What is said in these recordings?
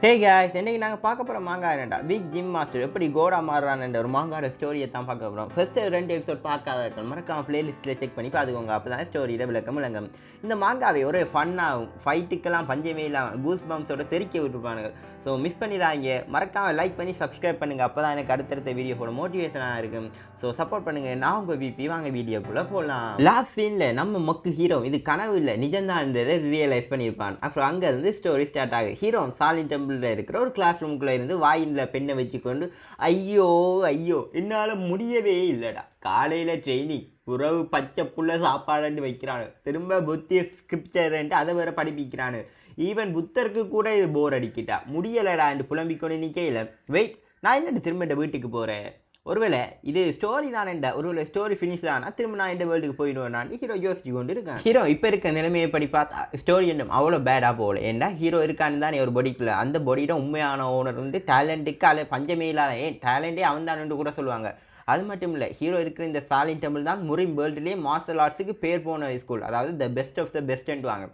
Hey guys, இன்னைக்கு நாங்கள் பார்க்க போகிற மாங்கா என்னடா பிக் ஜிம் மாஸ்டர் எப்படி கோடா மாறுறான்னு ஒரு மாங்காவோட ஸ்டோரியை தான் பார்க்க போகிறோம். ஃபர்ஸ்ட் 2 எபிசோட் பார்க்காத மறக்காம பிளேலிஸ்ட்டில் செக் பண்ணி பார்த்துக்கோங்க. அப்போ தான் ஸ்டோரியில் விளக்கம் விளங்கும். இந்த மாங்காவை ஒரு ஃபன்னாகும், ஃபைட்டுக்கெல்லாம் பஞ்சமே இல்லாமல் கூஸ் பம்ப்ஸோட தெறிக்க விட்டுருப்பானுங்க. So miss பண்ணிடாங்க. மறக்காமல் லைக் பண்ணி சப்ஸ்கிரைப் பண்ணுங்கள். அப்போ தான் எனக்கு அடுத்தடுத்த வீடியோ போட மோட்டிவேஷனாக இருக்கும். ஸோ சப்போர்ட் பண்ணுங்கள். நான் உங்கள் விபி, வாங்க வீடியோக்குள்ளே போகலாம். லாஸ்ட் சீனில் நம்ம மொக்கு ஹீரோ இது கனவு இல்லை நிஜம்தான்றதை ரியலைஸ் பண்ணியிருப்பான். அப்புறம் அங்கேருந்து ஸ்டோரி ஸ்டார்ட் ஆகும். ஹீரோ சாலின் டெம்பிளில் இருக்கிற ஒரு கிளாஸ் ரூமுக்குள்ளே இருந்து வாயில் பெண்ணை வச்சுக்கொண்டு ஐயோ ஐயோ என்னால் முடியவே இல்லைடா. காலையில் ட்ரைனிங் உறவு பச்சை புள்ள சாப்பாடுன்னு வைக்கிறானு, திரும்ப புத்தி ஸ்கிரிப்சர்ன்ட்டு அதை வேற படிப்பிக்கிறானு. ஈவன் புத்தருக்கு கூட இது போர் அடிக்கிட்டா முடியலடா என்று புலம்பிக்கொண்டு நிற்கையில் வெயிட், நான் என்னட்டு திரும்ப இந்த வீட்டுக்கு போகிறேன், ஒருவேளை இது ஸ்டோரி தானேண்டா, ஒருவேளை ஸ்டோரி ஃபினிஷ் ஆனால் திரும்ப நான் இந்த வேர்ல்டுக்கு போயிடுவேன் ஹீரோ யோசிச்சு கொண்டு இருக்கேன். ஹீரோ இப்போ இருக்க நிலைமையை படி பார்த்தா ஸ்டோரி இன்னும் அவ்வளோ பேடாக போகல. ஏன்டா ஹீரோ இருக்கான்னு தானே ஒரு பொடிக்குள்ள, அந்த பொடியோட உண்மையான ஓனர் வந்து டேலண்ட்டுக்கு அதில் பஞ்சமே இல்லாத, ஏன் டேலண்டே அவன் தானு கூட சொல்லுவாங்க. அது மட்டும் இல்லை, ஹீரோ இருக்கிற இந்த சாலின் டெம்பிள் தான் முறிம் வேர்ல்டுலேயே மார்ஷல் ஆர்ட்ஸுக்கு பேர் போன ஸ்கூல், அதாவது த பெஸ்ட் ஆஃப் த பெஸ்ட்ன்ட்டு வாங்க.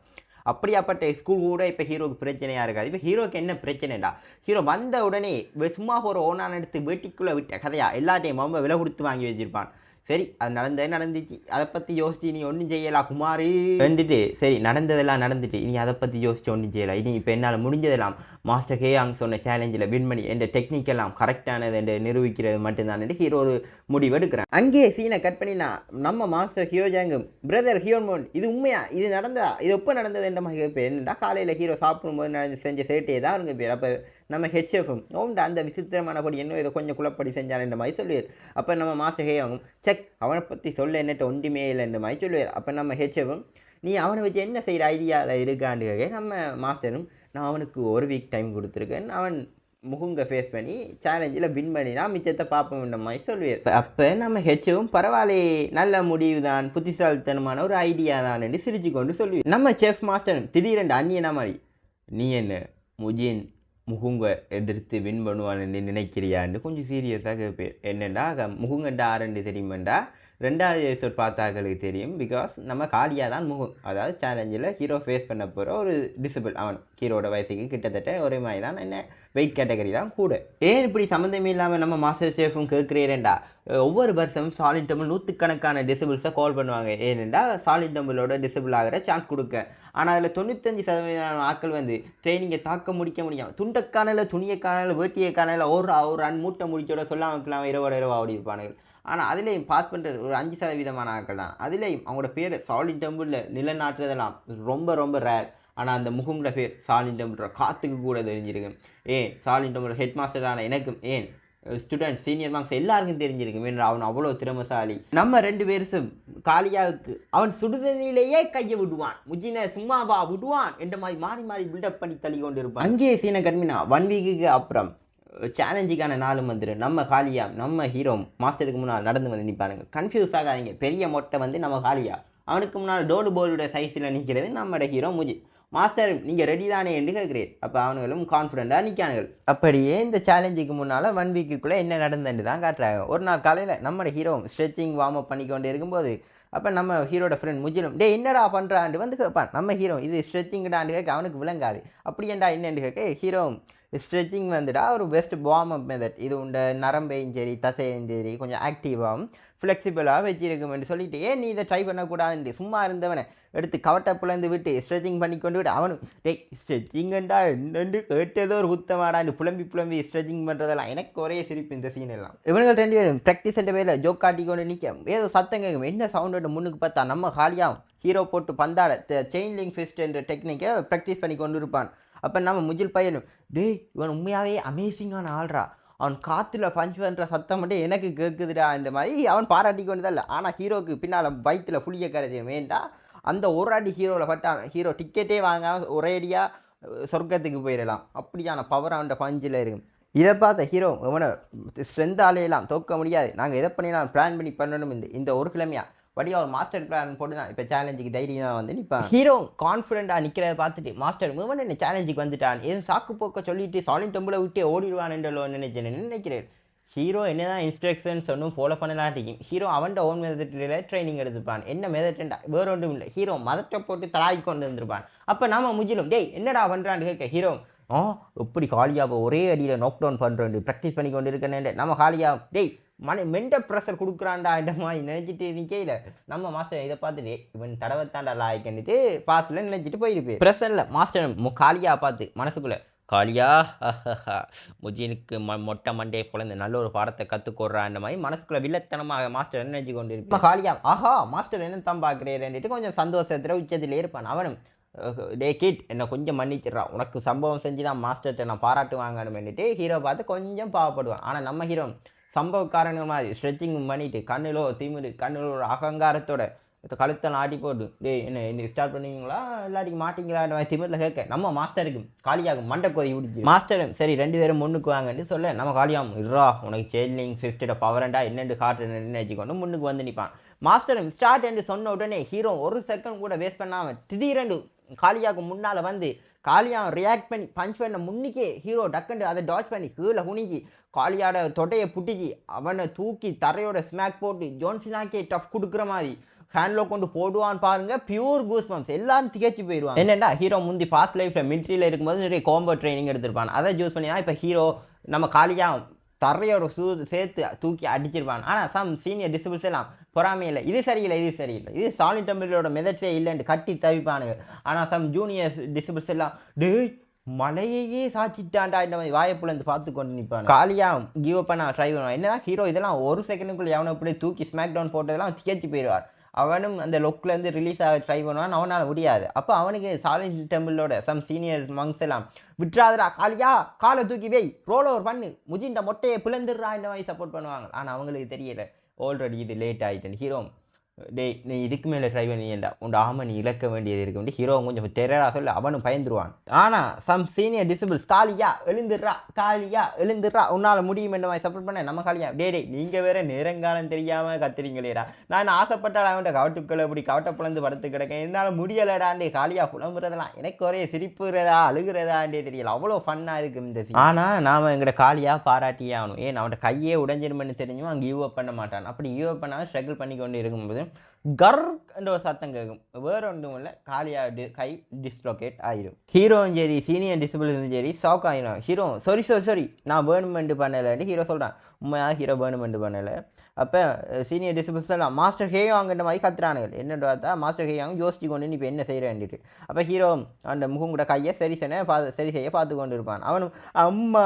அப்படியாப்பட்ட ஸ்கூல் கூட இப்போ ஹீரோக்கு பிரச்சனையாக இருக்காது. இப்போ ஹீரோக்கு என்ன பிரச்சனைடா, ஹீரோ வந்த உடனே சும்மா போகிற ஓனான் எடுத்து வீட்டுக்குள்ளே விட்ட கதையா எல்லாத்தையும் ரொம்ப விலை கொடுத்து வாங்கி வச்சுருப்பான். சரி, அது நடந்துச்சு, அதை பற்றி யோசிச்சு நீ ஒன்றும் செய்யலாம் குமாரி வந்துட்டு, சரி நடந்ததெல்லாம் நடந்துட்டு இனி அதை பற்றி யோசிச்சு ஒன்றும் செய்யலாம். இனி இப்போ என்னால் முடிஞ்சதெல்லாம் மாஸ்டர் ஹேயாங் சொன்ன சேலஞ்சில் வின் பண்ணி என் டெக்னிக்கெல்லாம் கரெக்டானது என்று நிரூபிக்கிறது மட்டும்தான் ஹீரோ ஒரு முடிவு எடுக்கிறேன். அங்கேயே சீனை கட் பண்ணினா நம்ம மாஸ்டர் ஹியோஜாங்கும் பிரதர் ஹியோன்மோன் இது உண்மையா, இது நடந்தா, இது எப்போ நடந்தது என்ற மாதிரி பேர் என்னடா, காலையில் ஹீரோ சாப்பிடும்போது செஞ்ச சேட்டையே தான் அவனுக்கு பேர். அப்போ நம்ம ஹெச்எஃப்எம் ஓண்டா அந்த விசித்திரமானபடி இன்னும் இதை கொஞ்சம் குழப்படி செஞ்சான் என்ற மாதிரி சொல்லுவார். அப்போ நம்ம மாஸ்டர் ஹேயாங்கும் செக் அவனை பற்றி சொல்ல என்னட்ட ஒன்றுமே இல்லைன்ற மாதிரி சொல்லுவார். அப்போ நம்ம ஹெச்எஃப்எம் நீ அவனை வச்சு என்ன செய்கிற ஐடியாவில் இருக்கான்னு நம்ம மாஸ்டரும் நான் அவனுக்கு ஒரு வீக் டைம் கொடுத்துருக்கேன், அவன் முகுங்க ஃபேஸ் பண்ணி சேலஞ்சில் வின் பண்ணினா மிச்சத்தை பார்ப்போம்ன்ற மாதிரி சொல்லுவார். அப்போ நம்ம ஹெச்எவும் பரவாயில்லே நல்ல முடிவு தான், புத்திசாலித்தனமான ஒரு ஐடியா தான் என்று சிரிச்சு கொண்டு சொல்லுவார். நம்ம செஃப் மாஸ்டரும் திடீரென்று அந்நியனா மாதிரி நீ என்ன முஜின் முகுங்க எதிர்த்து வின் பண்ணுவான்னு நினைக்கிறியான்னு கொஞ்சம் சீரியஸாக கேட்பேன். என்னென்னா முகுங்கண்டா ஆரண்டு தெரியுமெண்டா 2வது எபிசோட் பார்த்தாக்களுக்கு தெரியும். பிகாஸ் நம்ம காலியாக தான் முகம், அதாவது சேலஞ்சில் ஹீரோ ஃபேஸ் பண்ண போகிற ஒரு டிசபிள், அவன் ஹீரோட வயசுக்கு கிட்டத்தட்ட ஒரே மாதிரி தான், என்ன வெயிட் கேட்டகரி தான் கூட. ஏன் இப்படி சம்மந்தமே இல்லாமல் நம்ம மாஸ்டர் சேஃபும் கேட்குறேன்டா, ஒவ்வொரு வருஷமும் சாலின் டெம்பிள் நூற்றுக்கணக்கான டிசபிள்ஸை கால் பண்ணுவாங்க. ஏனெண்டா சாலின் டெம்பிளோட டிசபிள் ஆகிற சான்ஸ் கொடுக்க. ஆனால் அதில் 95% ஆட்கள் வந்து ட்ரைனிங்கை தாக்க முடிக்க முடியாமல் துண்டக்கானல துணியக்கானல வேட்டியக்கானல ஒரு ரன் மூட்டை முடிச்சோட சொல்லாமல் இரவோட ஓடி இருப்பானுங்க. ஆனால் அதுலேயும் பாஸ் பண்ணுறது ஒரு 5% ஆட்கள் தான். அதுலேயும் அவங்களோட பேர் சாலின் டெம்பிளில் நிலநாட்டுறதெல்லாம் ரொம்ப ரொம்ப ரேர். ஆனால் அந்த முகங்களோட பேர் சாலின் டெம்பிள் காற்றுக்கு கூட தெரிஞ்சிருக்கு. ஏன் சாலின் டெம்பிள் ஹெட் மாஸ்டரான எனக்கும், ஏன் ஸ்டூடெண்ட்ஸ் சீனியர் மார்க்ஸ் எல்லாருக்கும் தெரிஞ்சிருக்கும் என்று அவன் அவ்வளோ திறமசாலி. நம்ம 2 பேரும் காலியாவுக்கு அவன் சுடுதண்ணிலேயே கையை விடுவான், முஜினை சும்மாவா விடுவான் என்ற மாதிரி மாறி மாறி பில்டப் பண்ணி தள்ளி கொண்டு இருப்பான். அங்கேயே சீனை கட்மினா 1 வீக்குக்கு அப்புறம் சேலஞ்சுக்கான நாளும் வந்துடும். நம்ம காலியா நம்ம ஹீரோ மாஸ்டருக்கு முன்னால் நடந்து வந்து நிற்பானுங்க. கன்ஃபியூஸ் ஆகாதீங்க, பெரிய மொட்டை வந்து நம்ம காலியா, அவனுக்கு முன்னால் டோடு போர்டோட சைஸில் நிற்கிறது நம்மளோட ஹீரோ முஜி. மாஸ்டர் நீங்கள் ரெடி தானே என்று கேட்குறேன். அப்போ அவனுங்களும் கான்ஃபிடென்ட்டாக நிற்கானுங்கள். அப்படியே இந்த சேலஞ்சுக்கு முன்னால் 1 வீக்குள்ளே என்ன நடந்துன்னு தான் காட்டுறாங்க. ஒரு நாள் காலையில் நம்மளோட ஹீரோ ஸ்ட்ரெச்சிங் வார்ம் அப் பண்ணிக்கொண்டு இருக்கும்போது அப்போ நம்ம ஹீரோட ஃப்ரெண்ட் முஜிலும் டே என்னடா பண்ணுறான்னு வந்து கேட்பான். நம்ம ஹீரோ இது ஸ்ட்ரெச்சிங்டான்னு கேட்க அவனுக்கு விளங்காது. அப்படி ஏன்டா என்னன்னு கேட்க ஹீரோ ஸ்ட்ரெச்சிங் வந்துடா ஒரு பெஸ்ட் வார்ம் அப் மெத்தட், இது உண்ட நரம்பையும் சரி தசையும் சரி கொஞ்சம் ஆக்டிவாகவும் ஃப்ளெக்சிபிளாக வச்சிருக்குமென்று சொல்லிட்டு ஏன் நீ இதை ட்ரை பண்ணக்கூடாதுன்ட்டு சும்மா இருந்தவனை எடுத்து கவட்டப்புலேருந்து விட்டு ஸ்ட்ரெச்சிங் பண்ணி கொண்டு விட்டு அவனும் டே ஸ்ட்ரெச்சிங்கண்டா என்னண்டு கேட்டதோ ஒரு குத்தமாடான்னு புலம்பி ஸ்ட்ரெச்சிங் பண்ணுறதெல்லாம் எனக்கு ஒரே சிரிப்பு இந்த சீன் எல்லாம். இவங்க 2 பேரும் ப்ராக்டிஸ் என்ற பேரில் ஜோக் காட்டி கொண்டு நிற்க ஏதோ சத்தம் கேட்கும். என்ன சவுண்டோட முன்னுக்கு பார்த்தா நம்ம காலியாகும் ஹீரோ போட்டு பந்தாட செயின் லிங்க் ஃபிஸ்ட் என்ற டெக்னிக்கை ப்ராக்டிஸ் பண்ணி கொண்டு இருப்பான். அப்போ நம்ம முஜில் பையனும் டே இவன் உண்மையாகவே அமேசிங்கான ஆள்றா, அவன் காற்றுல பஞ்ச் பண்ணுற சத்தம் மட்டும் எனக்கு கேட்குதுடா இந்த மாதிரி அவன் பாராட்டி கொண்டு தான் இல்லை. ஆனால் ஹீரோக்கு பின்னால் வயிற்றில் புளிய கரைச்சி வேண்டா அந்த ஒரு அடி ஹீரோவில் பட்டான், ஹீரோ டிக்கெட்டே வாங்காமல் ஒரேடியாக சொர்க்கத்துக்கு போயிடலாம். அப்படியான பவர் அவன் பஞ்சில் இருக்கும். இதை பார்த்த ஹீரோ இவனை ஸ்ட்ரென்த்தாலேயெல்லாம் தோற்க முடியாது, நாங்கள் எதை பண்ணினா பிளான் பண்ணி பண்ணணும் இந்த ஒரு கிழமையா வடியா ஒரு மாஸ்டர் பிளான் போட்டு தான் இப்போ சேலஞ்சுக்கு தைரியமாக வந்து நிற்பான். ஹீரோ கான்ஃபிடென்ட்டாக நிற்கிறத பார்த்துட்டு மாஸ்டர் இவன் என்ன சேலஞ்சுக்கு வந்துட்டான், எதுவும் சாக்கு போக்க சொல்லிட்டு சாலின் டெம்பிளை விட்டு ஓடிடுவான்ன்றோ நினைக்கிறேன். ஹீரோ என்ன தான் இன்ஸ்ட்ரக்ஷன்ஸ் ஒன்றும் ஃபாலோ பண்ணலாட்டிக்கும் ஹீரோ அவன் ஓன் மெதட்டில் ட்ரைனிங் எடுத்துப்பான். என்ன மெதட்டா வேறு ஒன்றும் இல்லை, ஹீரோ மதத்தை போட்டு தலாகி கொண்டு வந்துருப்பான். அப்போ நாம முஜிலும் டேய் என்னடா பண்ணுறான்னு கேட்க ஹீரோ எப்படி காளியாவை ஒரே அடியில் நாக் டவுன் பண்ணுறேன் ப்ராக்டிஸ் பண்ணி கொண்டு இருக்கேன்னு நம்ம காளியா டேய் மென்டல் ப்ரெஷர் கொடுக்குறான்டா இந்த மாதிரி நினச்சிட்டு நிற்கையில் நம்ம மாஸ்டர் இதை பார்த்துட்டு இவன் தடவைத்தாண்டா லாய்க்கன்னுட்டு பாஸில் நினச்சிட்டு போயிருப்பேன். ப்ரெஷரில் மாஸ்டர் காளியா பார்த்து மனசுக்குள்ளே காளியா முஜினுக்கு மொட்டை மண்டையை குழந்தை நல்ல ஒரு பாடத்தை கற்றுக்கொடுறான்ற மாதிரி மனசுக்குள்ள வில்லத்தனமாக மாஸ்டர் நினைச்சு கொண்டு இருப்பான். காளியா மாஸ்டர் என்ன தான் பார்க்குறேன்ட்டு கொஞ்சம் சந்தோஷத்தில் உச்சத்திலே இருப்பான். அவனும் டே கிட் என்னை கொஞ்சம் மன்னிச்சிட்றா, உனக்கு சம்பவம் செஞ்சு தான் மாஸ்டர்கிட்ட நான் பாராட்டு வாங்கணும்னுட்டு ஹீரோ பார்த்து கொஞ்சம் பாவப்படுவான். ஆனால் நம்ம ஹீரோ சம்பவக்காரங்க மாதிரி ஸ்ட்ரெச்சிங் பண்ணிட்டு கண்ணிலோ திமிரு கண்ணிலோ ஒரு அகங்காரத்தோட கழுத்தெல்லாம் ஆட்டி போட்டு டே என்ன ஸ்டார்ட் பண்ணுவீங்களா இல்லாட்டிக்கு மாட்டிங்களா திமிரில் கேட்க நம்ம மாஸ்டருக்கு காளியாகும் மண்டை கொதி பிடிச்சி மாஸ்டரும் சரி 2 பேரும் முன்னுக்கு வாங்கன்னு சொல்ல நம்ம காளியாகும் இருறா உனக்கு செயிலிங் சிஸ்டோட பவரண்டா என்னென்று காட்டுன்னு வச்சுக்கொண்டு முன்னுக்கு வந்து நிற்பான். மாஸ்டரும் ஸ்டார்ட் என்று சொன்ன உடனே ஹீரோ ஒரு செகண்ட் கூட வேஸ்ட் பண்ணாமல் திடீரெண்டு காளியாவுக்கு முன்னால் வந்து காளியாவை ரியாக்ட் பண்ணி பஞ்ச் பண்ண முன்னிக்கே ஹீரோ டக்குண்டு அதை டாச் பண்ணி கீழே குனிஞ்சி காளியோட தொட்டையை புட்டிச்சு அவனை தூக்கி தரையோட ஸ்மாக் போட்டு ஜோன்சினாக்கே டஃப் கொடுக்குற மாதிரி ஹேண்டில் கொண்டு போடுவான்னு பாருங்க. பியூர் கூஸ் பம்ப்ஸ் எல்லாரும் திகச்சு போயிடுவாங்க. என்னென்னா ஹீரோ முந்தி பாஸ்ட் லைஃப்பில் மிலிட்ரியில் இருக்கும்போது நிறைய காம்போ ட்ரைனிங் எடுத்திருப்பான். அதை யூஸ் பண்ணி தான் இப்போ ஹீரோ நம்ம காளியாக தரையோட சேர்த்து தூக்கி அடிச்சிருப்பான். ஆனால் சம் சீனியர் டிசிபிள்ஸ் எல்லாம் பொறாமையில் இது சரியில்லை இது சாலிட் டெம்பிளோட மெதட்ஸே இல்லைன்ட்டு கட்டி தவிப்பானுங்க. ஆனால் சம் ஜூனியர் டிசிபிள்ஸ் எல்லாம் டேய் மலையையே சாச்சிட்டான்டா இந்த மாதிரி வாய்ப்புலேருந்து பார்த்து கொண்டு நிற்பான். காளியாக கிவ் அப் பண்ண ட்ரை பண்ணுவான். என்னதான் ஹீரோ இதெல்லாம் ஒரு செகண்டுக்குள்ளே எவனை அப்படியே தூக்கி ஸ்மாக் டவுன் போட்டதெல்லாம் திகச்சு போயிடுவார். அவனும் அந்த லொக்லேருந்து ரிலீஸ் ஆக ட்ரை பண்ணுவான். அவனால் முடியாது. அப்போ அவனுக்கு சாலிட் டெம்பிளோட சம் சீனியர் மங்ஸ் எல்லாம் விட்றாதரா காளியா காலை தூக்கி வை ரோல் ஓவர் பண்ணு முஜின்ட மொட்டையை பிளந்துடுறா இந்த மாதிரி சப்போர்ட் பண்ணுவாங்க. ஆனால் அவங்களுக்கு தெரியல ஆல்ரெடி இது லேட் ஆகிட்டேன். ஹீரோ டே நீ இதுக்கு மேலே ட்ரை பண்ணியேண்டா உண்டு ஆமாம் நீ இழக்க வேண்டியது இருக்கு ஹீரோ கொஞ்சம் டெரரா சொல்ல அவனும் பயந்துருவான். ஆனால் சம் சீனியர் டிசிபிள்ஸ் காளியா எழுந்துடுறா உன்னால் முடியும் என்ற மாதிரி சப்போர்ட் பண்ண நம்ம காளியா டே நீங்கள் வேற நேரங்காலம் தெரியாமல் கத்துறீங்களேடா நான் ஆசைப்பட்டால் அவன்கிட்ட கவட்டுக்களை இப்படி கவட்டை புலந்து படுத்து கிடக்கேன் என்னால் முடியலடாண்டே காளியா புலம்புறதெல்லாம் எனக்கு ஒரே சிரிப்புறதா அழுகிறதாண்டே தெரியல அவ்வளோ ஃபன்னாக இருக்குது இந்த சீன். ஆனால் நாம் எங்களோட காளியா பாராட்டியே ஆகணும். ஏன் அவன்கிட்ட கையே உடஞ்சிருமென்னு தெரிஞ்சும் அங்கே யூ அப் பண்ண மாட்டான். அப்படி யூ அப் பண்ணாமல் ஸ்ட்ரகிள் பண்ணி கொண்டு இருக்கும்போது கர் என்ற ஒரு சத்தம் கேட்கும். வேற ஒன்றும் இல்லை காளியா கை டிஸ்லோகேட் ஆயிடும். ஹீரோவும் சரி சீனியர் டிசிபிள்ஸும் சரி ஷாக் ஆகிடும். ஹீரோ சாரி நான் வேணுமெண்ட் பண்ணலைன்ட்டு ஹீரோ சொல்கிறான். உண்மையாக ஹீரோ வேணுமெண்ட் பண்ணலை. அப்போ சீனியர் டிசிபிள்ஸ் எல்லாம் மாஸ்டர் ஹேயாங்கிற மாதிரி கத்துறானுங்க. என்னென்னு பார்த்தா மாஸ்டர் ஹேயாங்க யோசிச்சு கொண்டு நீ இப்போ என்ன செய்ய வேண்டிட்டு அப்போ ஹீரோ அந்த முகம் கூட கையை சரி செய்ய பார்த்து கொண்டு இருப்பான். அவனும் அம்மா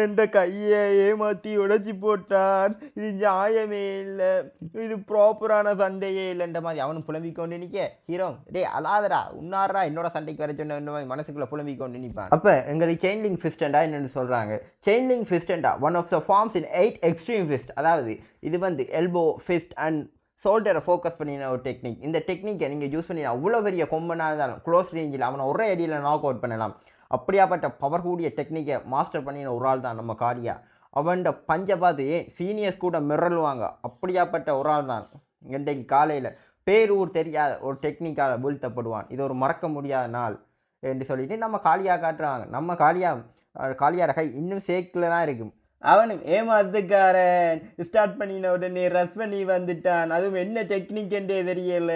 என்ற கையை ஏமாற்றி உடைச்சி போட்டான் இது நியாயமே இல்லை இது ப்ராப்பரான சண்டையே இல்லைன்ற மாதிரி அவனும் புலம்பிக் கொண்டு நிற்க ஹீரோ டே அலாதரா உன்னாரா என்னோட சண்டைக்கு வர சொன்ன மாதிரி மனசுக்குள்ளே புலம்பிக் கொண்டு நிற்பான். அப்போ எங்களுக்கு செயின்லிங் ஃபிஸ்டண்டா என்னென்னு சொல்கிறாங்க. செயின்லிங் ஃபிஸ்டண்டா one of the forms in 8 extreme fist. அதாவது இது வந்து எல்போ ஃபிஸ்ட் அண்ட் ஷோல்டரை ஃபோக்கஸ் பண்ணின ஒரு டெக்னிக். இந்த டெக்னிக்கை நீங்கள் யூஸ் பண்ணி அவ்வளோ பெரிய கொம்பனாக இருந்தாலும் க்ளோஸ் ரேஞ்சில் அவனை ஒரே அடியில் நாக் அவுட் பண்ணலாம். அப்படியாப்பட்ட பவர் கூடிய டெக்னிக்கை மாஸ்டர் பண்ணின ஒரு ஆள் தான் நம்ம காளியா. அவன்ட பஞ்சை பார்த்து சீனியர்ஸ் கூட மிரளுவாங்க. அப்படியாப்பட்ட ஒரு ஆள் தான் இன்றைக்கு காலையில் பேரூர் தெரியாத ஒரு டெக்னிக்கால் வீழ்த்தப்படுவான். இது ஒரு மறக்க முடியாத நாள் என்று சொல்லிட்டு நம்ம காளியா காட்டுறாங்க. நம்ம காளியாட கை இன்னும் சேக்கில் தான் இருக்கும். அவனும் ஏமாத்துக்காரன் ஸ்டார்ட் பண்ணின உடனே ரஷ் பண்ணி வந்துட்டான். அதுவும் என்ன டெக்னிக் என்றே தெரியல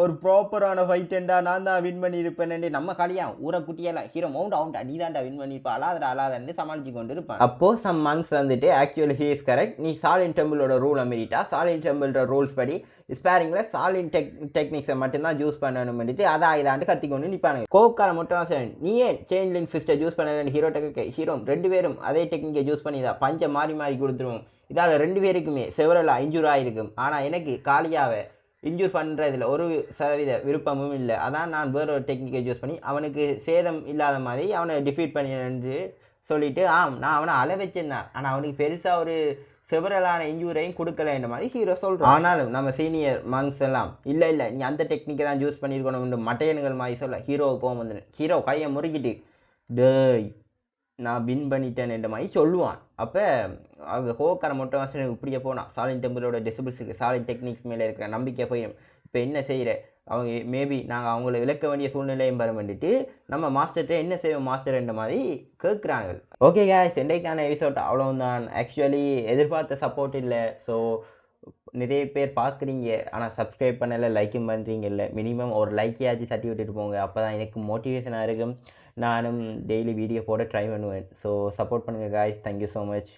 ஒரு ப்ராப்பரான ஃபைட்டண்டா நான் தான் வின் பண்ணியிருப்பேன். நம்ம காளியா ஊரை குட்டியெல்லாம் ஹீரோ மவுண்ட் நீ தான்டா வின் பண்ணியிருப்பா அலாதன்னு சமாளிச்சு கொண்டு இருப்பான். அப்போ சம் மங்ஸ் வந்துட்டு ஆக்சுவலி ஹி இஸ் கரெக்ட் நீ சாலின் டெம்பிளோட ரூலை மீறிட்டா சாலின் டெம்பிளோட ரூல்ஸ் படி ஸ்பேரிங்கில் சாலின் டெக்னிக்ஸை மட்டும்தான் யூஸ் பண்ணணும் பண்ணிட்டு இதாண்டு கத்திக்கொண்டு நிற்பானுங்க. கோக்கார மட்டும் சார் நீ ஏன் செயின்லிங் ஃபிஸ்ட்டை யூஸ் பண்ணலன்னு ஹீரோ 2 பேரும் அதே டெக்னிக்கை யூஸ் பண்ணி தான் பஞ்சை மாறி கொடுத்துருவோம். இதால் 2 பேருக்குமே செவரலாக இன்ஜூர் ஆகிருக்கும். ஆனால் எனக்கு காளியாவை இன்ஜூர் பண்ணுறதுல 1% விருப்பமும் இல்லை. அதான் நான் வேற ஒரு டெக்னிக்கை யூஸ் பண்ணி அவனுக்கு சேதம் இல்லாத மாதிரி அவனை டிஃபீட் பண்ணின்னு சொல்லிவிட்டு நான் அவனை அள வச்சிருந்தேன். ஆனால் அவனுக்கு பெருசாக ஒரு செவரலான இன்ஜூரையும் கொடுக்கலன்ற மாதிரி ஹீரோ சொல்கிறான். ஆனாலும் நம்ம சீனியர் மங்ஸ் எல்லாம் இல்லை நீ அந்த டெக்னிக்கை தான் யூஸ் பண்ணியிருக்கணும் மட்டையன்கள் மாதிரி சொல்ல ஹீரோவுக்கு போக வந்து ஹீரோ கையை முறுக்கிட்டு டேய் நான் வின் பண்ணிட்டேன் என்ற மாதிரி சொல்லுவான். அப்போ அவங்க ஹோக்கார மொட்டை மாஸ்டர் இப்படியே போனான் சாலின் டெம்பிளோட டிசிபிள்ஸுக்கு சாலின் டெக்னிக்ஸ் மேலே இருக்கிற நம்பிக்கை போயிடும். இப்போ என்ன செய்கிற அவங்க மேபி நாங்கள் அவங்கள இழக்க வேண்டிய சூழ்நிலையும் பெற வேண்டிட்டு நம்ம மாஸ்டர்கிட்ட என்ன செய்வோம் மாஸ்டர் என்ற மாதிரி கேட்குறாங்க. ஓகே கேஸ் இன்றைக்கான எபிசோட் அவ்வளோதான். ஆக்சுவலி எதிர்பார்த்த சப்போர்ட் இல்லை. ஸோ நிறைய பேர் பார்க்குறீங்க, ஆனால் சப்ஸ்கிரைப் பண்ணலை, லைக்கும் பண்ணுறீங்க இல்லை. மினிமம் ஒரு லைக்கையாச்சும் தட்டி விட்டுட்டு போங்க. அப்போ தான் எனக்கு மோட்டிவேஷனாக இருக்கும். நானும் டெய்லி வீடியோ போட ட்ரை பண்ணுவேன். ஸோ சப்போர்ட் பண்ணுங்கள் காய்ஸ். Thank you so much.